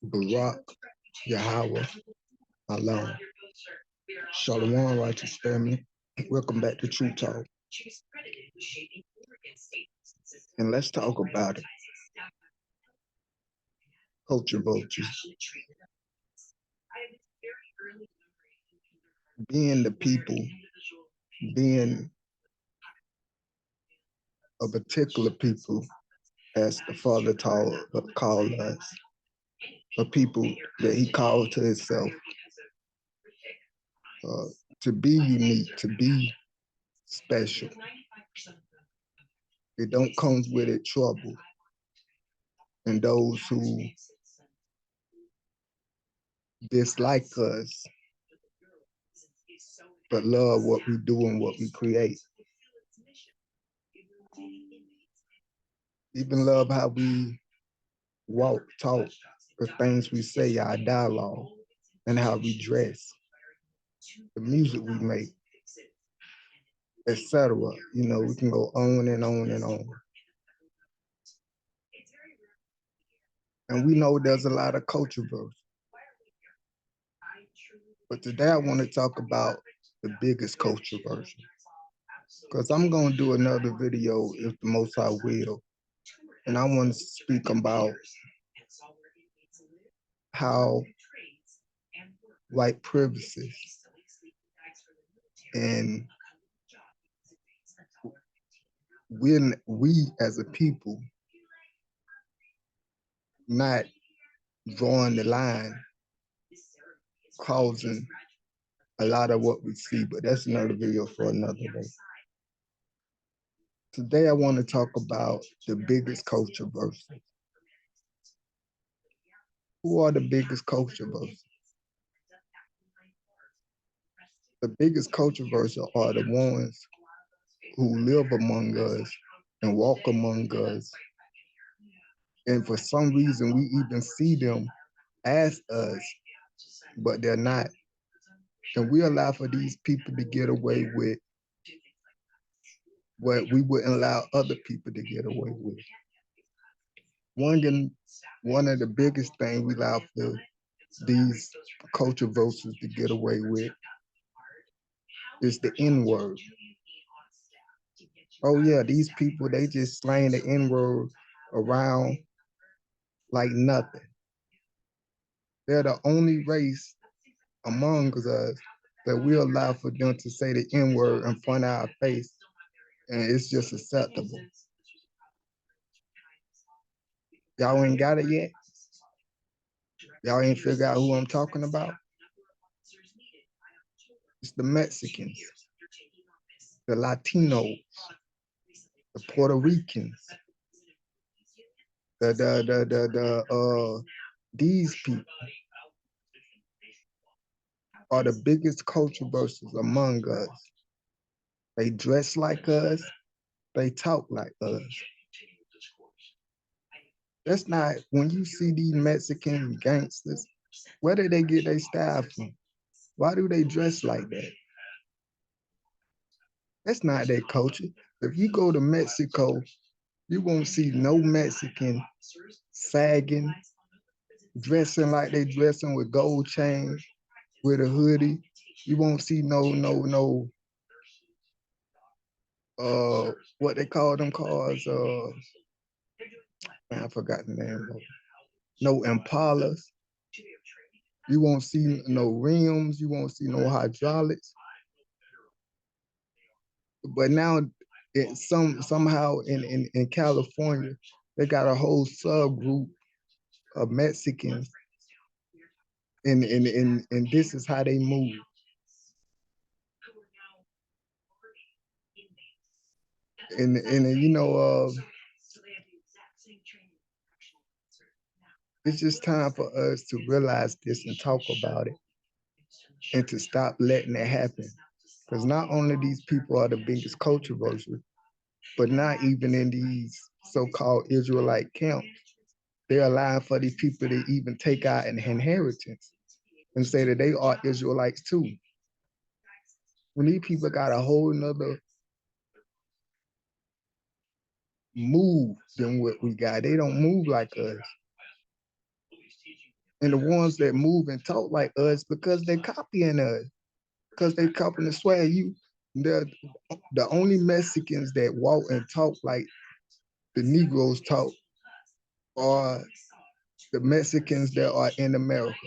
Barak, Yahweh, Allah. Shalom, righteous family. Welcome back to TRU-TALK. And let's talk about it. Culture vulture. Being the people, being a particular people, as the Father called us, a people that he called to himself, to be unique, to be special. It don't come with it trouble. And those who dislike us, but love what we do and what we create. Even love how we walk, talk, the things we say, our dialogue, and how we dress, the music we make, etc. You know, we can go on and on and on. And we know there's a lot of controversy. But today I want to talk about the biggest controversy. Because I'm going to do another video if the Most High will. And I want to speak about how white privileges and when we as a people not drawing the line causing a lot of what we see, but that's another video for another day. Today I want to talk about the biggest controversy. Who are the biggest controversy? The biggest controversy are the ones who live among us and walk among us. And for some reason, we even see them as us, but they're not. And we allow for these people to get away with what we wouldn't allow other people to get away with. One of the biggest things we allow for these controversies to get away with is the N-word. Oh yeah, these people, they just slang the N-word around like nothing. They're the only race among us that we allow for them to say the N-word in front of our face, and it's just acceptable. Y'all ain't got it yet? Y'all ain't figured out who I'm talking about? It's the Mexicans, the Latinos, the Puerto Ricans, these people are the biggest controversies among us. They dress like us, they talk like us. That's not, when you see these Mexican gangsters, where do they get their style from? Why do they dress like that? That's not their culture. If you go to Mexico, you won't see no Mexican sagging, dressing like they dressing with gold chains, with a hoodie. You won't see what they call them cars, I forgot the name of it. No Impalas. You won't see no rims, you won't see no hydraulics. But now somehow in California, they got a whole subgroup of Mexicans, and this is how they move. And you know, it's just time for us to realize this and talk about it and to stop letting it happen. Because not only these people are the biggest controversy, but not even in these so-called Israelite camps, they're allowing for these people to even take out an inheritance and say that they are Israelites too. When these people got a whole nother move than what we got. They don't move like us. And the ones that move and talk like us because they copying us, because they copying the swag. They're the only Mexicans that walk and talk like the Negroes talk are the Mexicans that are in America.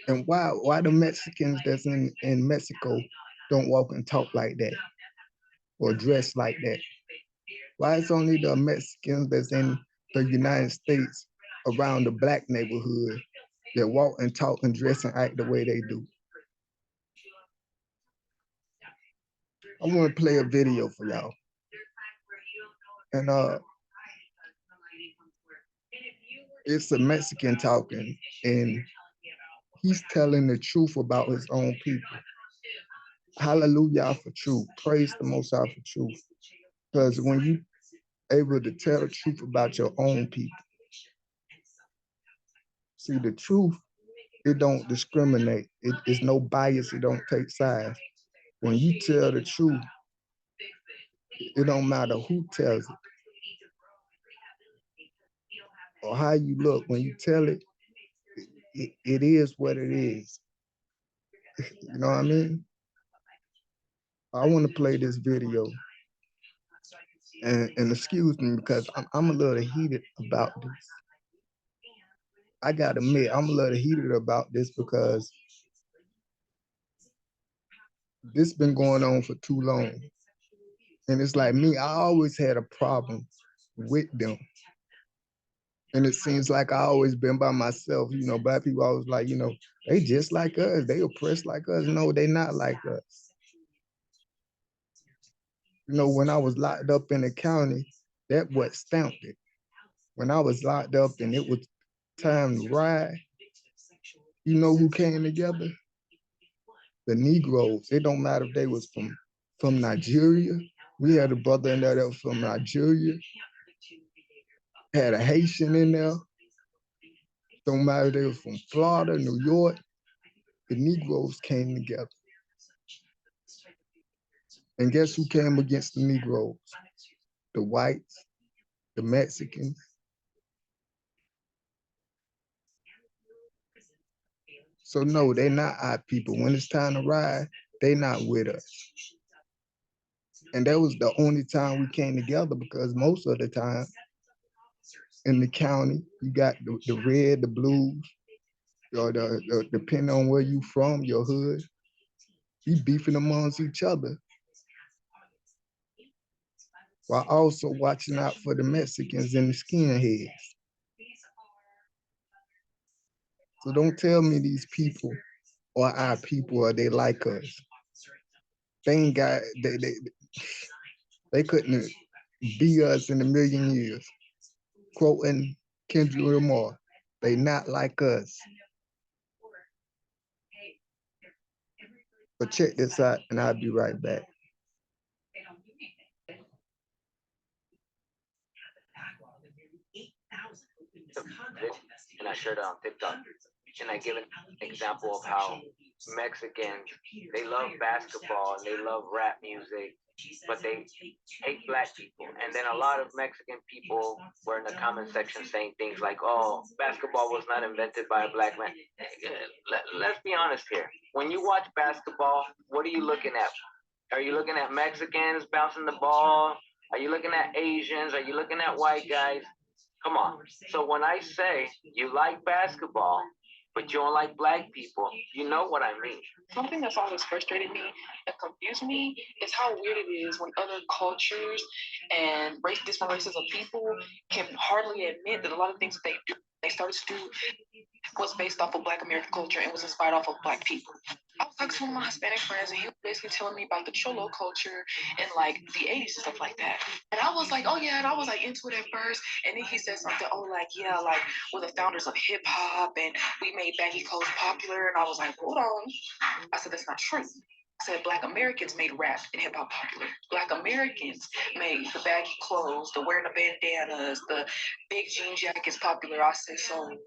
And why the Mexicans that's in Mexico don't walk and talk like that or dress like that? Why it's only the Mexicans that's in the United States around the black neighborhood that walk and talk and dress and act the way they do? I want to play a video for y'all. And it's a Mexican talking, and he's telling the truth about his own people. Hallelujah for truth. Praise the Most High for truth. Because when you able to tell the truth about your own people, see the truth, it don't discriminate. It's no bias. It don't take sides. When you tell the truth, it don't matter who tells it or how you look. When you tell it, it is what it is. You know what I mean? I want to play this video. And excuse me because I'm a little heated about this. I gotta admit, I'm a little heated about this because this been going on for too long. And it's like me, I always had a problem with them. And it seems like I always been by myself. You know, black people always like, you know, they just like us. They oppressed like us. No, they not like us. You know, when I was locked up in the county, that what stamped it. When I was locked up and it was time to ride, you know who came together? The Negroes. It don't matter if they was from Nigeria. We had a brother in there that was from Nigeria. Had a Haitian in there. Don't matter if they was from Florida, New York. The Negroes came together. And guess who came against the Negroes? The whites, the Mexicans. So no, they're not our people. When it's time to ride, they not with us. And that was the only time we came together because most of the time in the county, you got the red, the blues, or depending on where you from, your hood, we beefing amongst each other while also watching out for the Mexicans and the skinheads. So don't tell me these people are our people or they like us. They ain't got, they couldn't be us in a million years. Quoting Kendrick Lamar, they not like us. But check this out and I'll be right back. And I shared it on TikTok. And I give an example of how Mexicans, they love basketball and they love rap music, but they hate black people. And then a lot of Mexican people were in the comment section saying things like, oh, basketball was not invented by a black man. Let's be honest here. When you watch basketball, what are you looking at? Are you looking at Mexicans bouncing the ball? Are you looking at Asians? Are you looking at white guys? Come on. So when I say you like basketball, but you don't like black people, you know what I mean. Something that's always frustrated me and confused me is how weird it is when other cultures and different races of people can hardly admit that a lot of things that they started to do was based off of Black American culture and was inspired off of Black people. I was talking to one of my Hispanic friends, and he was basically telling me about the Cholo culture and like the 80s and stuff like that. And I was like, oh yeah, and I was like into it at first. And then he said something, oh, like, yeah, like we're the founders of hip hop and we made baggy clothes popular. And I was like, hold on. I said, that's not true. I said Black Americans made rap and hip hop popular. Black Americans made the baggy clothes, the wearing the bandanas, the big jean jackets popular. I said, so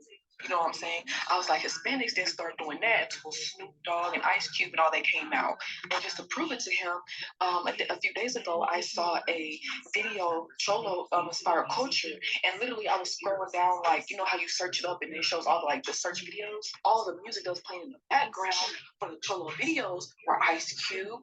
You know what I'm saying? I was like, Hispanics didn't start doing that until Snoop Dogg and Ice Cube and all they came out. And just to prove it to him, a few days ago, I saw a video, Cholo inspired culture, and literally I was scrolling down, like, you know how you search it up and it shows all the, like, the search videos? All the music that was playing in the background for the Cholo videos were Ice Cube,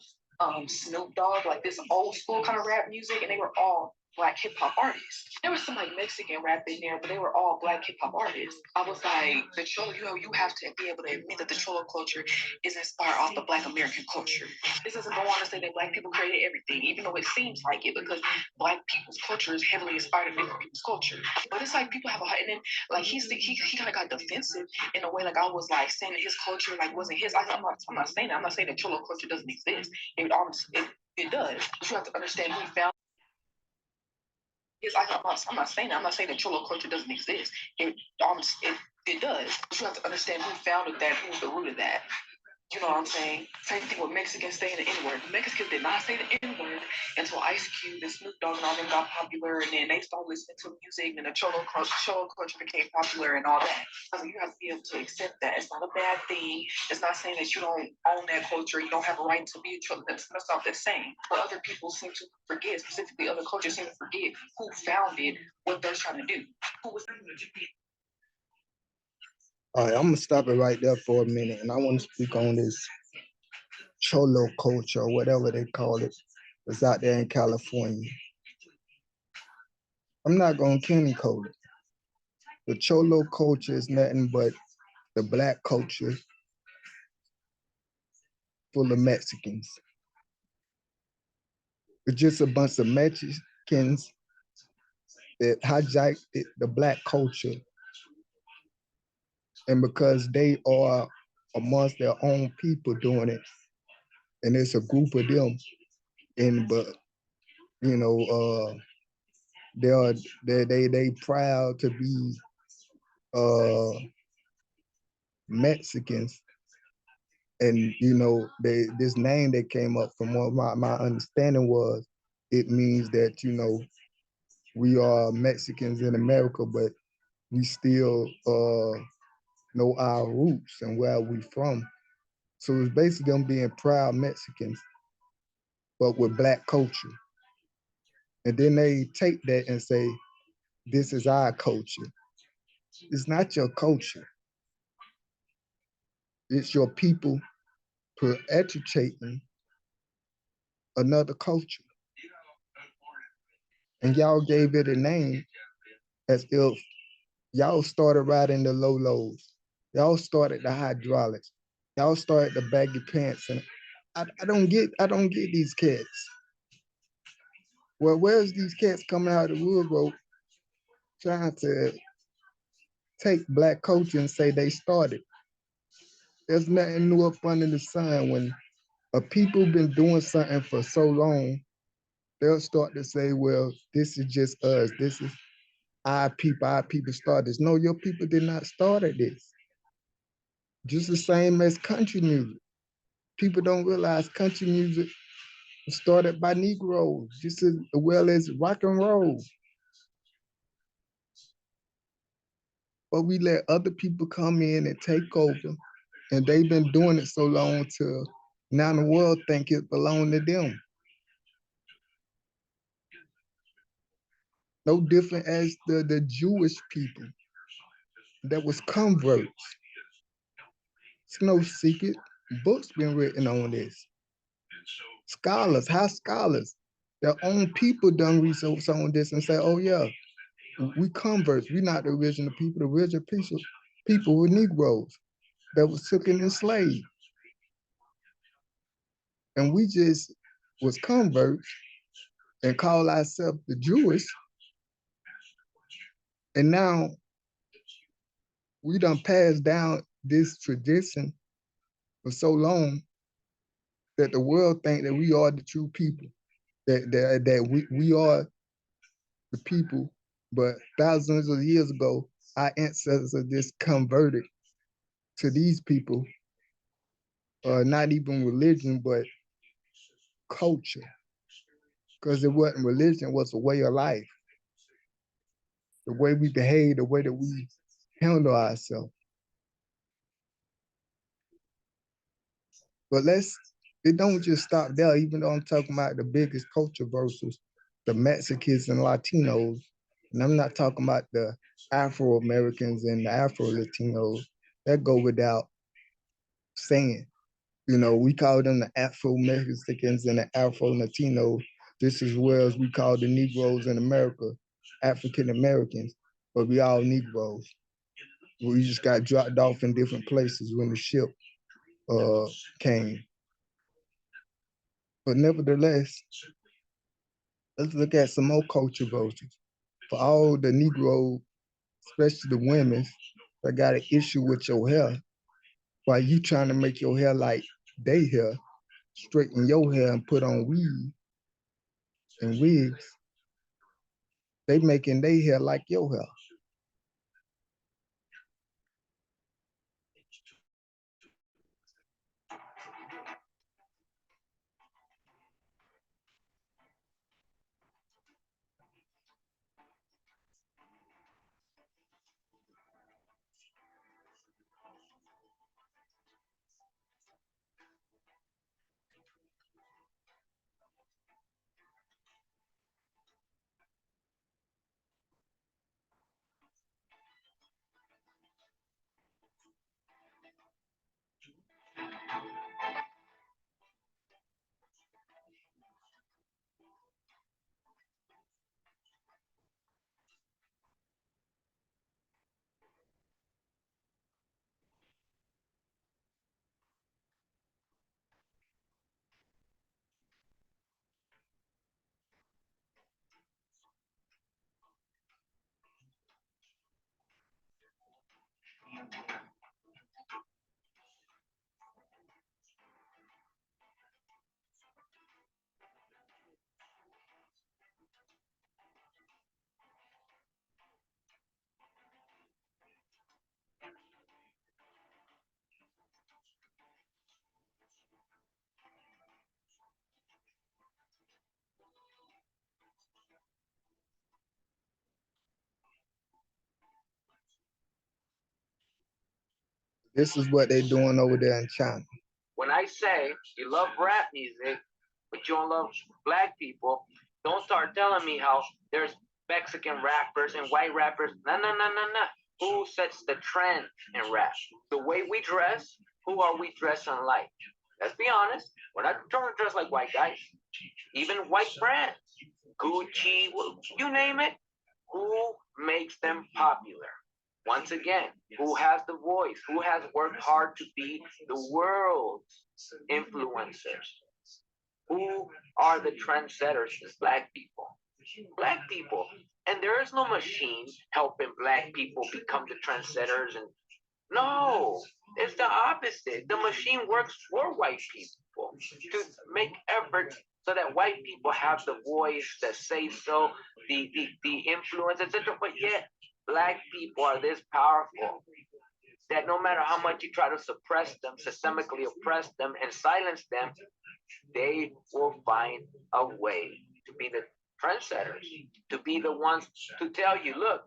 Snoop Dogg, like this old school kind of rap music, and they were all Black hip hop artists. There was some like Mexican rap in there, but they were all Black hip hop artists. I was like, the Cholo, you have to be able to admit that the Cholo culture is inspired off the Black American culture. This doesn't go on to say that Black people created everything, even though it seems like it, because Black people's culture is heavily inspired in different people's culture. But it's like people have a, and then like he kind of got defensive in a way, like I was like saying that his culture like wasn't his. I'm not saying that. I'm not saying that Cholo culture doesn't exist. It does. But you have to understand who found. I'm not saying that. I'm not saying that Cholo culture doesn't exist. It does. But you have to understand who founded that, who was the root of that. You know what I'm saying? Same thing with Mexicans saying the N-word. Mexicans did not say the N-word until Ice Cube and Snoop Dogg and all them got popular, and then they started listening to music, and the Cholo culture became popular and all that. I mean, you have to be able to accept that. It's not a bad thing. It's not saying that you don't own that culture. You don't have a right to be a Cholo. That's not the same. But other people seem to forget, specifically other cultures seem to forget who founded what they're trying to do. Who was All right, I'm gonna stop it right there for a minute, and I want to speak on this cholo culture or whatever they call it that's out there in California. I'm not gonna candy coat it. The cholo culture is nothing but the Black culture full of Mexicans. It's just a bunch of Mexicans that hijacked the Black culture, and because they are amongst their own people doing it, and it's a group of them, and but you know, they are they proud to be uh Mexicans, and you know they this name that came up from what my understanding was, it means that you know we are Mexicans in America, but we still know our roots and where we from. So it's basically them being proud Mexicans, but with Black culture. And then they take that and say, this is our culture. It's not your culture. It's your people perpetuating another culture. And y'all gave it a name as if y'all started riding the low lows. Y'all started the hydraulics. Y'all started the baggy pants. And I don't get these cats. Well, where's these cats coming out of the woodrow trying to take Black culture and say they started? There's nothing new up under the sun. When a people been doing something for so long, they'll start to say, well, this is just us. This is our people started this. No, your people did not start this. Just the same as country music. People don't realize country music was started by Negroes, just as well as rock and roll. But we let other people come in and take over, and they've been doing it so long till now the world think it belongs to them. No different as the Jewish people that was converts. It's no secret. Books been written on this. Scholars, high scholars, their own people done research on this and say, oh yeah, we converts. We not the original people. The original people were Negroes that was taken and enslaved. And we just was converts and call ourselves the Jewish. And now we done passed down this tradition for so long that the world think that we are the true people, that we are the people. But thousands of years ago, our ancestors just converted to these people, not even religion, but culture. Because it wasn't religion, it was a way of life. The way we behave, the way that we handle ourselves. But it don't just stop there, even though I'm talking about the biggest culture versus the Mexicans and Latinos. And I'm not talking about the Afro Americans and the Afro Latinos. That go without saying. You know, we call them the Afro Mexicans and the Afro Latinos just as well as we call the Negroes in America African Americans, but we all Negroes. We just got dropped off in different places when the ship came. But nevertheless, let's look at some more culture vultures. For all the Negro, especially the women, that got an issue with your hair, while you trying to make your hair like they hair, straighten your hair and put on weave and wigs, they making their hair like your hair. This is what they're doing over there in China. When I say you love rap music, but you don't love black people, don't start telling me how there's Mexican rappers and white rappers. No, no, no, no, no. Who sets the trend in rap? The way we dress, who are we dressing like? Let's be honest, we're not trying to dress like white guys. Even white brands, Gucci, you name it. Who makes them popular? Once again, who has the voice? Who has worked hard to be the world's influencers? Who are the trendsetters? It's black people. Black people. And there is no machine helping black people become the trendsetters. And no, it's the opposite. The machine works for white people to make efforts so that white people have the voice, the say so, the influence, etc. But yet, black people are this powerful that no matter how much you try to suppress them, systemically oppress them, and silence them, they will find a way to be the trendsetters, to be the ones to tell you, look,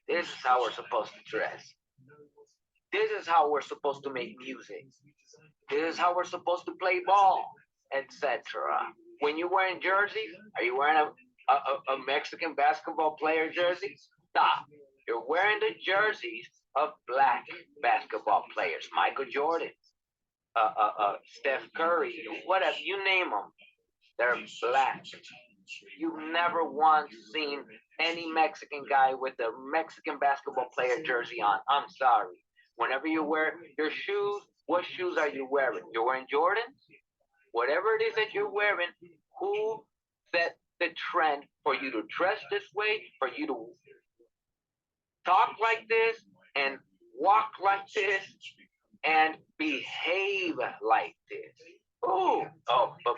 this is how we're supposed to dress. This is how we're supposed to make music. This is how we're supposed to play ball, etc. When you're wearing jerseys, are you wearing a Mexican basketball player jersey? Stop. You're wearing the jerseys of black basketball players. Michael Jordan, Steph Curry, whatever, you name them. They're black. You've never once seen any Mexican guy with a Mexican basketball player jersey on. I'm sorry. Whenever you wear your shoes, what shoes are you wearing? You're wearing Jordans? Whatever it is that you're wearing, who set the trend for you to dress this way, for you to talk like this, and walk like this, and behave like this? Ooh, but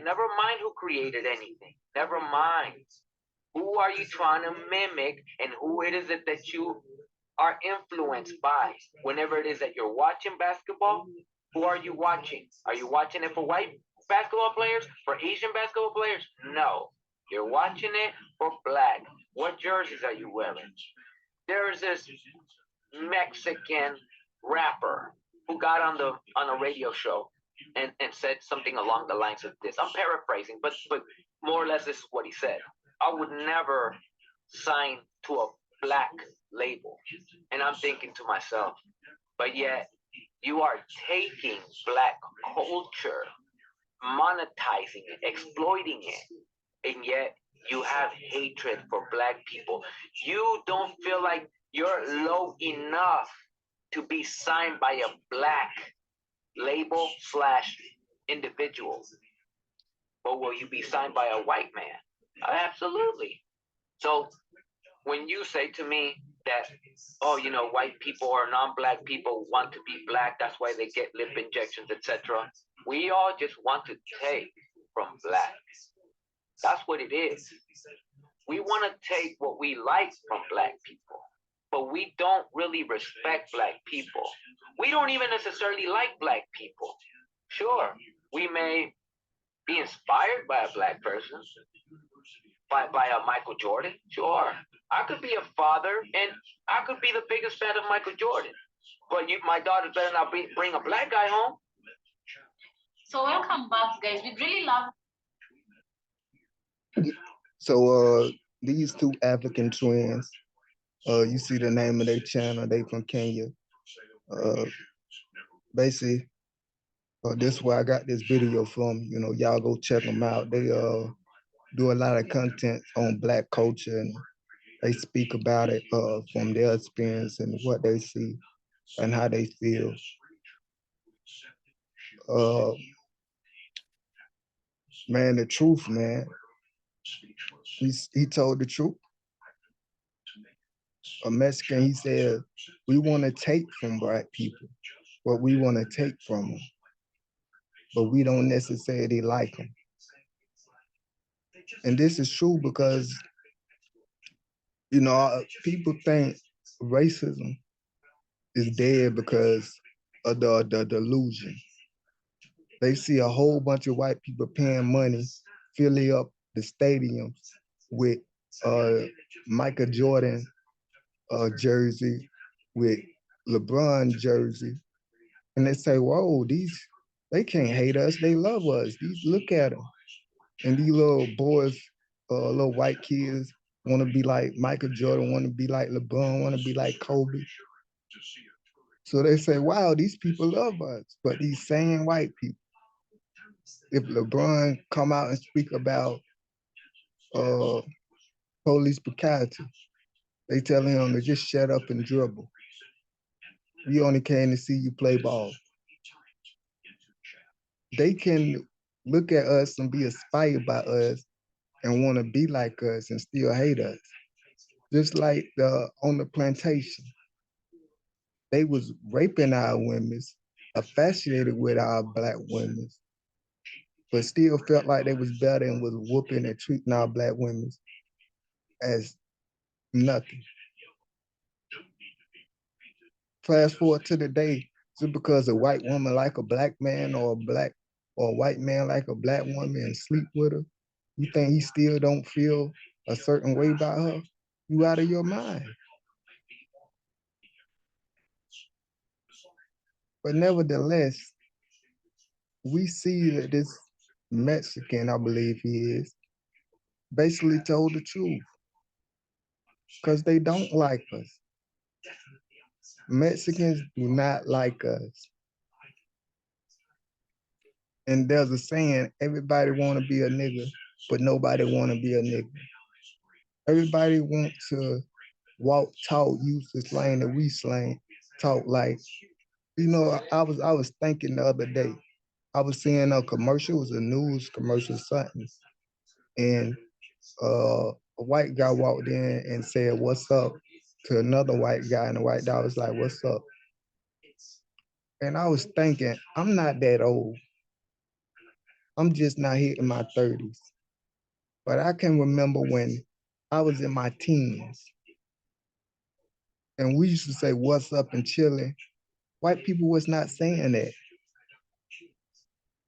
never mind who created anything. Never mind. Who are you trying to mimic, and who it is that you are influenced by? Whenever it is that you're watching basketball, who are you watching? Are you watching it for white basketball players? For Asian basketball players? No. You're watching it for black. What jerseys are you wearing? There is this Mexican rapper who got on a radio show and said something along the lines of this. I'm paraphrasing, but more or less this is what he said. I would never sign to a black label. And I'm thinking to myself, but yet you are taking black culture, monetizing it, exploiting it, and yet you have hatred for black people. You don't feel like you're low enough to be signed by a black label slash individual, but will you be signed by a white man? Absolutely. So when you say to me that, oh, white people or non-black people want to be black, that's why they get lip injections, etc. We all just want to take from black. That's what it is. We want to take what we like from black people, but we don't really respect black people. We don't even necessarily like black people. Sure, we may be inspired by a black person, by a Michael Jordan. Sure, I could be a father and I could be the biggest fan of Michael Jordan, but my daughter better not bring a black guy home. So welcome back, guys. We'd really love. So these two African twins, you see the name of their channel, they from Kenya. Uh, Basically, this is where I got this video from. Y'all go check them out. They do a lot of content on black culture, and they speak about it from their experience and what they see and how they feel. Uh, Man, the truth, man. He told the truth. A Mexican, he said, we want to take from black people what we want to take from them, but we don't necessarily like them. And this is true because, people think racism is dead because of the delusion. They see a whole bunch of white people paying money, filling up the stadiums with Michael Jordan jersey, with LeBron jersey, and they say, "Whoa, they can't hate us. They love us. Look at them." And these little boys, little white kids, want to be like Michael Jordan, want to be like LeBron, want to be like Kobe. So they say, "Wow, these people love us." But these same white people, if LeBron come out and speak about uh, police brutality, they tell him to just shut up and dribble. We only came to see you play ball. They can look at us and be inspired by us and want to be like us and still hate us. Just like on the plantation, they was raping our women, affatuated with our black women, but still felt like they was better and was whooping and treating our black women as nothing. Fast forward to the day, just because a white woman like a black man or a white man like a black woman and sleep with her, you think he still don't feel a certain way about her? You out of your mind. But nevertheless, we see that this Mexican, I believe he is, basically told the truth because they don't like us. Mexicans do not like us. And there's a saying, everybody want to be a nigga, but nobody want to be a nigga. Everybody want to talk, use the slang that we slang, talk like, I was thinking the other day, I was seeing a commercial, it was a news commercial, something, and a white guy walked in and said, "What's up?" to another white guy, and the white guy was like, "What's up?" And I was thinking, I'm not that old. I'm just not hitting my 30s. But I can remember when I was in my teens and we used to say, "What's up?" and chilling. White people was not saying that.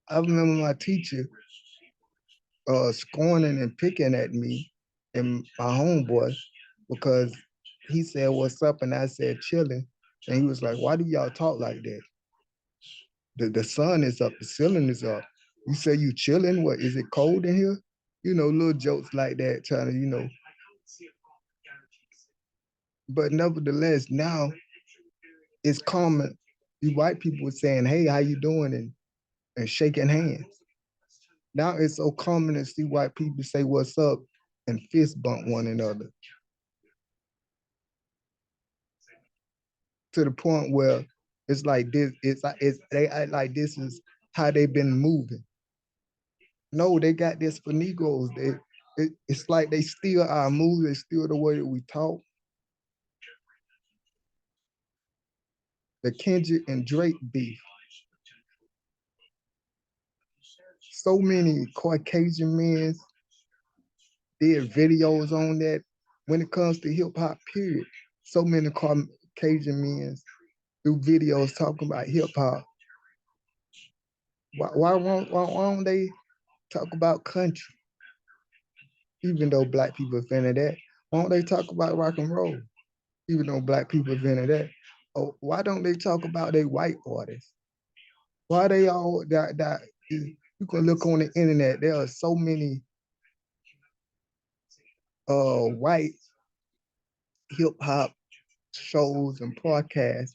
I remember my teacher scorning and picking at me and my homeboy because he said, "What's up?" and I said, "Chilling." And he was like, why do y'all talk like that? The sun is up, the ceiling is up. You say you chilling, what, is it cold in here? Little jokes like that, trying to. But nevertheless, now it's common. The white people were saying, hey, how you doing? And shaking hands. Now it's so common to see white people say what's up and fist bump one another. To the point where it's like this, they act like this is how they've been moving. No, they got this for Negroes. It's like they steal our moves, they steal the way that we talk. The Kendrick and Drake beef. So many Caucasian men did videos on that when it comes to hip hop, period. So many Caucasian men do videos talking about hip hop. Why don't they talk about country? Even though black people invented that, why don't they talk about rock and roll? Even though black people invented that. Oh, why don't they talk about their white artists? Why they all that you can look on the internet, there are so many white hip hop shows and podcasts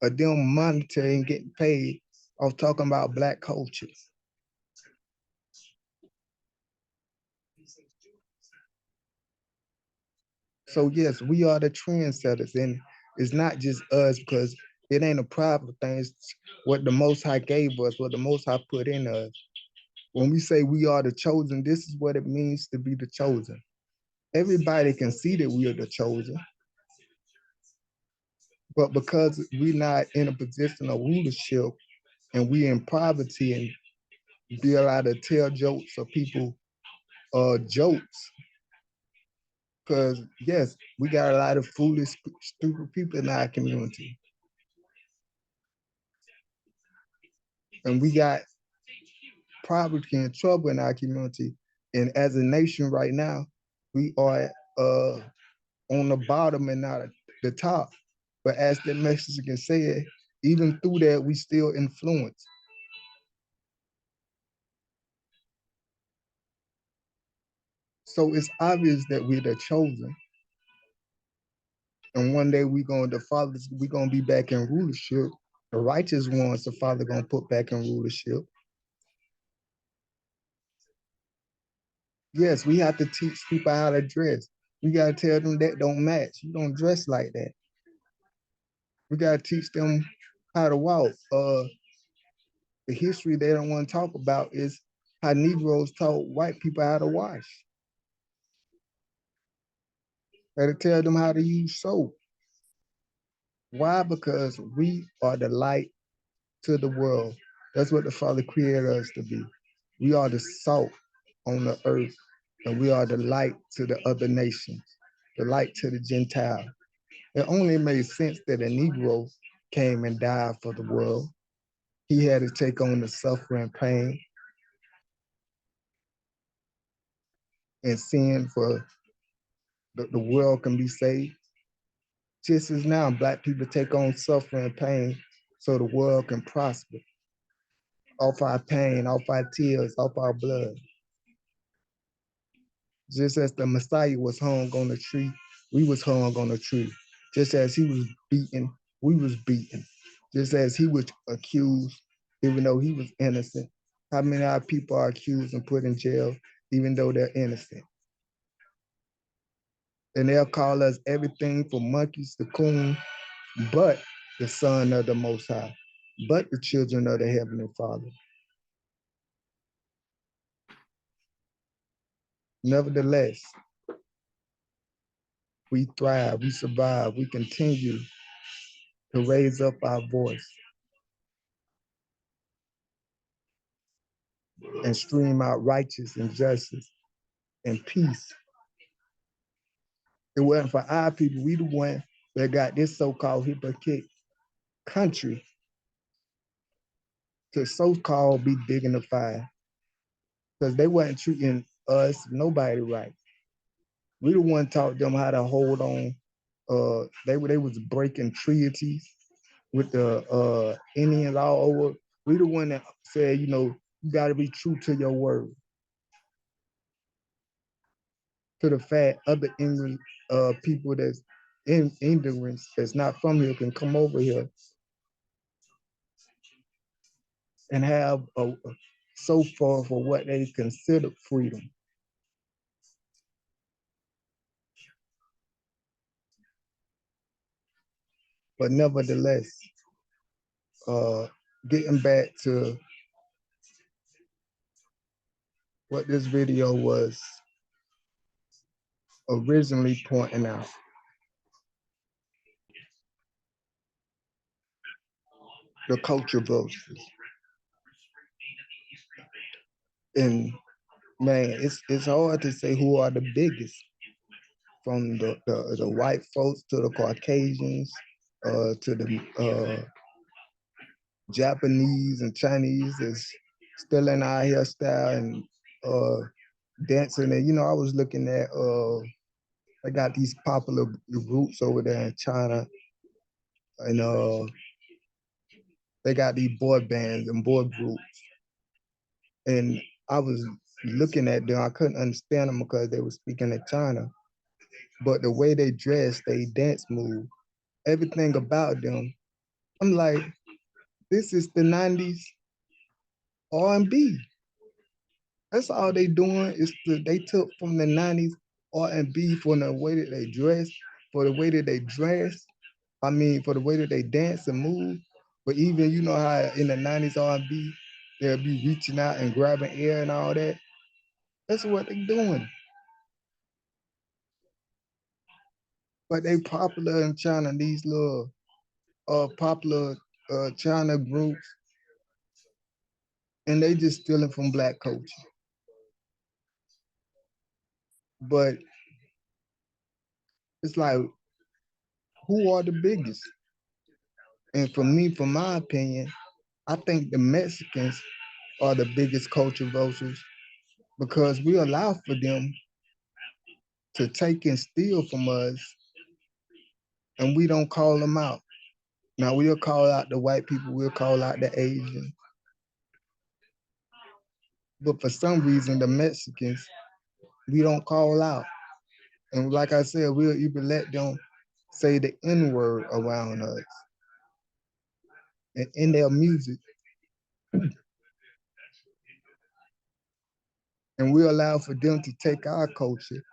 of them monitoring and getting paid off talking about black culture. So yes, we are the trendsetters, and it's not just us because it ain't a private thing. It's what the Most High gave us, what the Most High put in us. When we say we are the chosen, this is what it means to be the chosen. Everybody can see that we are the chosen, but because we're not in a position of rulership and we in poverty and be allowed to tell jokes or people jokes, because yes, we got a lot of foolish, stupid people in our community. And we got poverty and trouble in our community. And as a nation right now, we are on the bottom and not the top. But as the Mexican said, even through that, we still influence. So it's obvious that we're the chosen. And one day we're gonna be back in rulership. The righteous ones, the Father gonna put back in rulership. Yes, we have to teach people how to dress. We gotta tell them that don't match. You don't dress like that. We gotta teach them how to walk. The history they don't want to talk about is how Negroes taught white people how to wash. They tell them how to use soap. Why? Because we are the light to the world. That's what the Father created us to be. We are the salt on the earth, and we are the light to the other nations, the light to the Gentile. It only made sense that a Negro came and died for the world. He had to take on the suffering, pain, and sin for the world can be saved. Just as now, Black people take on suffering and pain so the world can prosper. Off our pain, off our tears, off our blood. Just as the Messiah was hung on the tree, we was hung on the tree. Just as he was beaten, we was beaten. Just as he was accused, even though he was innocent. How many of our people are accused and put in jail, even though they're innocent? And they'll call us everything from monkeys to coon, but the Son of the Most High, but the children of the Heavenly Father. Nevertheless, we thrive, we survive, we continue to raise up our voice and stream out righteousness and justice and peace. It wasn't for our people, we the one that got this so-called hypocrite country to so-called be dignified because they wasn't treating us, nobody right. We the one taught them how to hold on they was breaking treaties with the Indians all over. We the one that said, you know, you got to be true to your word. To the fact other English people that's in ignorance that's not from here can come over here and have so far for what they consider freedom. But nevertheless, getting back to what this video was originally pointing out, the culture vultures. And man, it's hard to say who are the biggest, from the white folks to the Caucasians, to the Japanese and Chinese is still in our hairstyle and dancing. And you know, I was looking at I got these popular groups over there in China, and they got these boy bands and boy groups. And I was looking at them, I couldn't understand them because they were speaking in China. But the way they dress, they dance move, everything about them, I'm like, this is the 90s R&B. That's all they doing is they took from the 90s R&B for the way that they dress, for the way that they dress. I mean, for the way that they dance and move. But even you know how in the 90s R&B, they'll be reaching out and grabbing air and all that. That's what they doing. But they popular in China, these little popular China groups, and they just stealing from black culture. But it's like, who are the biggest? And for me, for my opinion, I think the Mexicans are the biggest culture vultures because we allow for them to take and steal from us, and we don't call them out. Now we'll call out the white people, we'll call out the Asians, but for some reason the Mexicans we don't call out. And like I said, we'll even let them say the N-word around us and in their music. And we allow for them to take our culture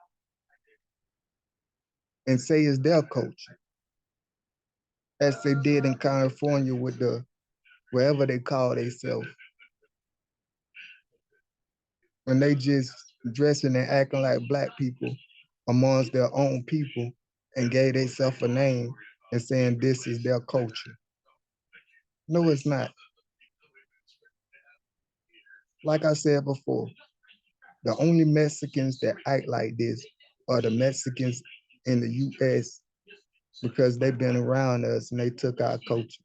and say it's their culture, as they did in California with the wherever they call themselves. When they just dressing and acting like black people amongst their own people and gave themselves a name and saying this is their culture. No, it's not. Like I said before, the only Mexicans that act like this are the Mexicans in the US because they've been around us and they took our culture.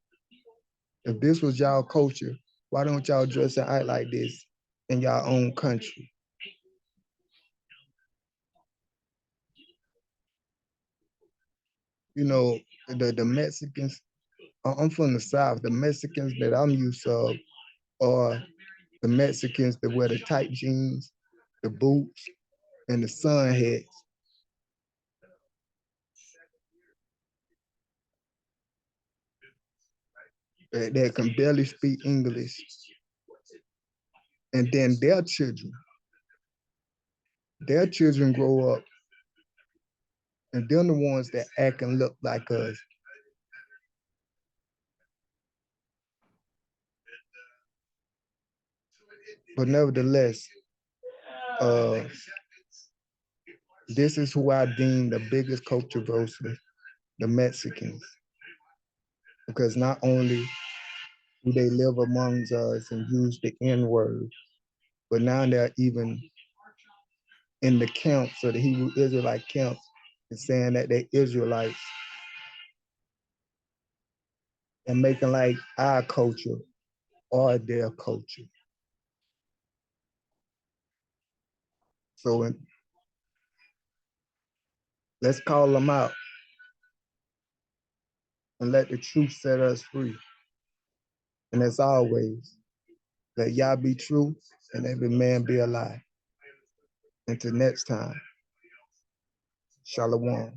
If this was y'all culture, why don't y'all dress and act like this in y'all own country? You know, the Mexicans, I'm from the South, the Mexicans that I'm used to are the Mexicans that wear the tight jeans, the boots, and the sun hats. That can barely speak English. And then their children grow up and they're the ones that act and look like us. But nevertheless, uh, this is who I deem the biggest culture vulture, the Mexicans. Because not only do they live amongst us and use the N-word, but now they're even in the camps of the Hebrew Israelite camps and saying that they're Israelites and making like our culture or their culture. So let's call them out. and let the truth set us free. And as always, let Yah be true and every man be a lie. Until next time, Shalom.